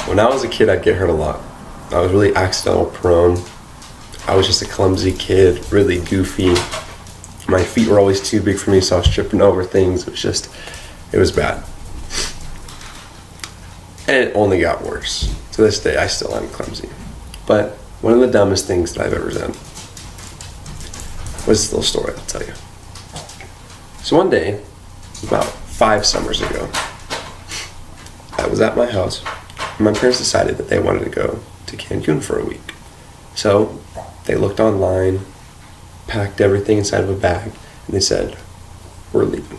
When I was a kid, I'd get hurt a lot. I was really accidental prone. I was just a clumsy kid, really goofy. My feet were always too big for me, so I was tripping over things. It was bad. And it only got worse. To this day, I still am clumsy. But one of the dumbest things that I've ever done was this little story I'll tell you. So one day, about 5 summers ago, I was at my house, and my parents decided that they wanted to go to Cancun for a week. So they looked online, packed everything inside of a bag, and they said, we're leaving.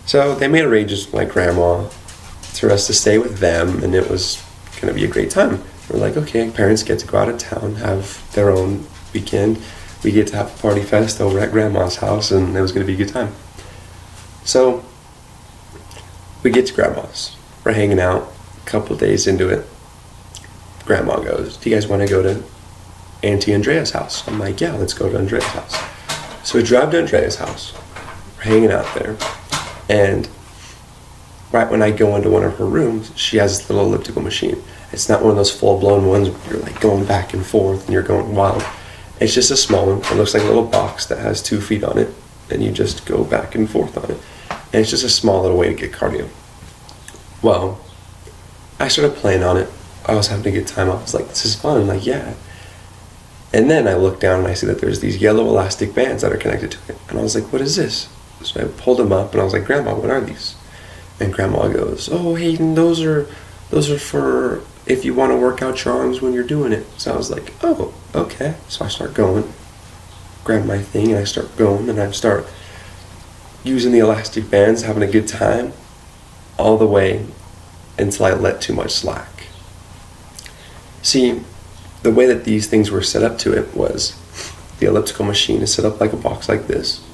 So they made arrangements with my grandma for us to stay with them, and it was going to be a great time. We're like, okay, parents get to go out of town, have their own weekend. We get to have a party fest over at grandma's house, and it was going to be a good time. So we get to grandma's. We're hanging out. A couple days into it, grandma goes, do you guys want to go to Auntie Andrea's house? I'm like, yeah, let's go to Andrea's house. So we drive to Andrea's house. We're hanging out there. And right when I go into one of her rooms, she has this little elliptical machine. It's not one of those full-blown ones where you're like going back and forth and you're going wild. It's just a small one. It looks like a little box that has 2 feet on it, and you just go back and forth on it. And it's just a small little way to get cardio. Well, I started playing on it. I was having a good time. I was like, this is fun. I'm like, yeah. And then I look down and I see that there's these yellow elastic bands that are connected to it. And I was like, what is this? So I pulled them up and I was like, Grandma, what are these? And Grandma goes, oh, Hayden, those are for if you want to work out your arms when you're doing it. So I was like, oh, okay. So I start going, grab my thing, and I start going, and I start using the elastic bands, having a good time, all the way until I let too much slack. See, the way that these things were set up to it was the elliptical machine is set up like a box like this.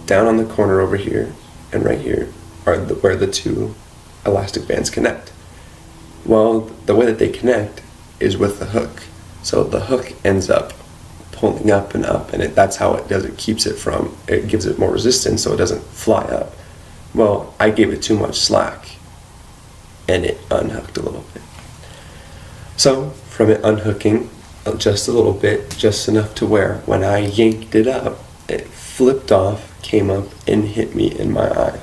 Down on the corner over here and right here are where the 2 elastic bands connect. Well, the way that they connect is with the hook. So the hook ends up pulling up, and that's how it does it. It gives it more resistance so it doesn't fly up. Well, I gave it too much slack, and it unhooked a little bit. So from it unhooking just a little bit, just enough to where when I yanked it up, it flipped off, came up, and hit me in my eye.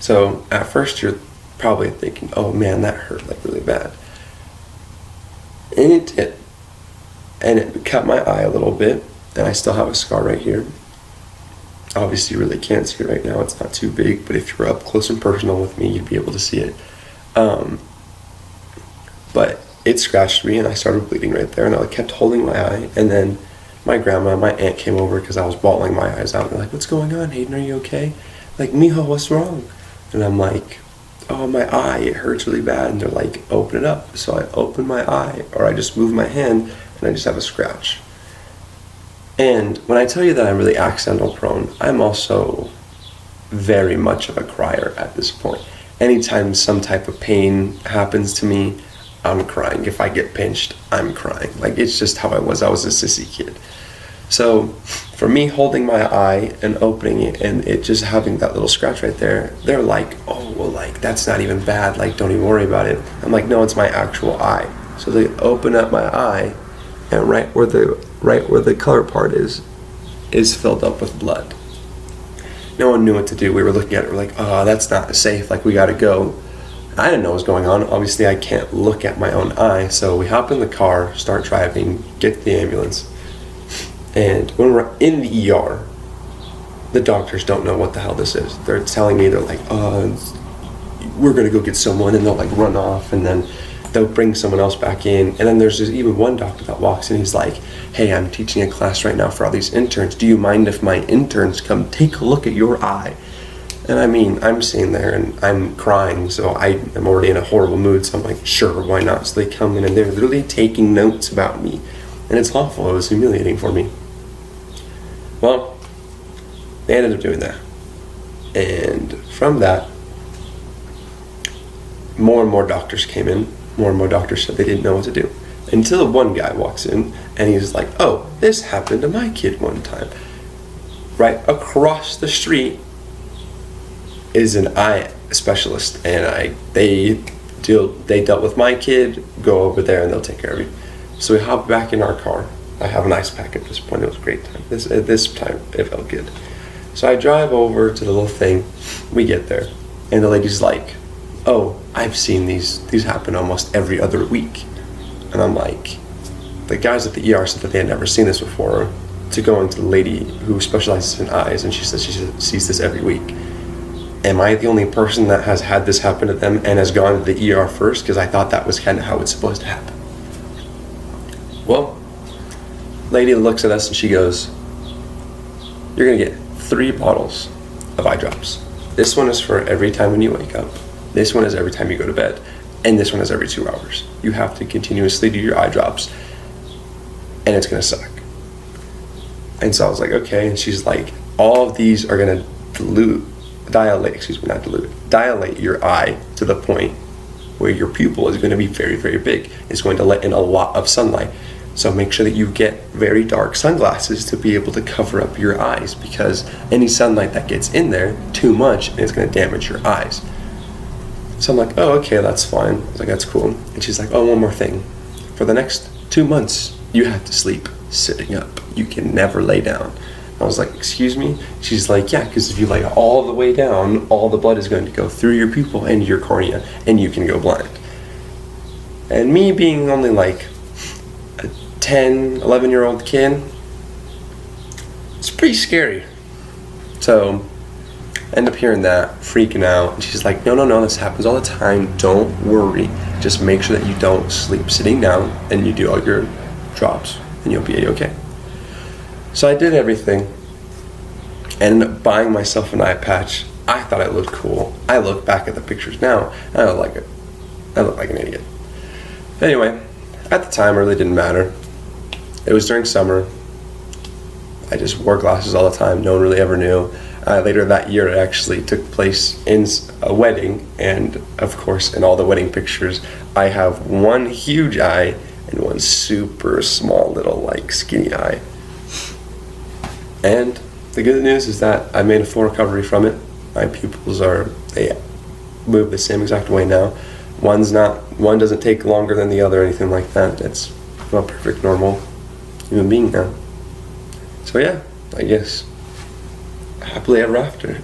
So at first you're probably thinking, oh man, that hurt like really bad. And it did. And it cut my eye a little bit, and I still have a scar right here. Obviously you really can't see it right now, it's not too big, but if you were up close and personal with me, you'd be able to see it. But it scratched me and I started bleeding right there, and I kept holding my eye, and then my grandma and my aunt came over because I was bawling my eyes out. They're like, what's going on, Hayden, are you okay? Like, mijo, what's wrong? And I'm like, oh, my eye, it hurts really bad. And they're like, open it up. So I open my eye, or I just move my hand, and I just have a scratch. And when I tell you that I'm really accidental prone, I'm also very much of a crier at this point. Anytime some type of pain happens to me, I'm crying. If I get pinched, I'm crying. Like, it's just how I was. I was a sissy kid. So for me holding my eye and opening it and it just having that little scratch right there, they're like, oh, well, like, that's not even bad. Like, don't even worry about it. I'm like, no, it's my actual eye. So they open up my eye, and right where the color part is filled up with blood. No one knew what to do. We were looking at it. We're like, oh, that's not safe. Like, we got to go. I didn't know what was going on. Obviously, I can't look at my own eye. So we hop in the car, start driving, get to the ambulance. And when we're in the ER, the doctors don't know what the hell this is. They're telling me, they're like, we're going to go get someone, and they'll like run off, and then they'll bring someone else back in. And then there's even one doctor that walks in, he's like, hey, I'm teaching a class right now for all these interns. Do you mind if my interns come take a look at your eye? And I mean, I'm sitting there and I'm crying, so I am already in a horrible mood, so I'm like, sure, why not? So they come in and they're literally taking notes about me. And it's awful, it was humiliating for me. Well, they ended up doing that. And from that, more and more doctors came in. More and more doctors said they didn't know what to do. Until one guy walks in and he's like, oh, this happened to my kid one time. Right across the street is an eye specialist, and they they dealt with my kid, go over there and they'll take care of you. So we hop back in our car. I have an ice pack at this point. It was a great time. At this time, it felt good. So I drive over to the little thing. We get there, and the lady's like, "Oh, I've seen these happen almost every other week." And I'm like, the guys at the ER said that they had never seen this before, to go into the lady who specializes in eyes, and she says she sees this every week. Am I the only person that has had this happen to them and has gone to the ER first? Because I thought that was kind of how it's supposed to happen. Well, lady looks at us and she goes, "You're gonna get 3 bottles of eye drops. This one is for every time when you wake up. This one is every time you go to bed. And this one is every 2 hours. You have to continuously do your eye drops, and it's gonna suck." And so I was like, okay. And she's like, all of these are gonna dilate your eye to the point where your pupil is going to be very, very big. It's going to let in a lot of sunlight. So make sure that you get very dark sunglasses to be able to cover up your eyes, because any sunlight that gets in there too much is going to damage your eyes. So I'm like, oh, okay, that's fine. I was like, that's cool. And she's like, oh, one more thing. For the next 2 months, you have to sleep sitting up. You can never lay down. I was like, excuse me? She's like, yeah, because if you lay all the way down, all the blood is going to go through your pupil and your cornea, and you can go blind. And me being only like a 10, 11-year-old kid, it's pretty scary. So I end up hearing that, freaking out. And she's like, no, this happens all the time. Don't worry. Just make sure that you don't sleep sitting down and you do all your drops, and you'll be okay. So I did everything, and ended up buying myself an eye patch. I thought it looked cool. I look back at the pictures now, and I look like an idiot. Anyway, at the time, it really didn't matter. It was during summer. I just wore glasses all the time. No one really ever knew. Later that year, it actually took place in a wedding, and of course, in all the wedding pictures, I have one huge eye and one super small little, like, skinny eye. And the good news is that I made a full recovery from it. My pupils they move the same exact way now. One doesn't take longer than the other or anything like that. It's a perfect normal human being now. So yeah, I guess happily ever after.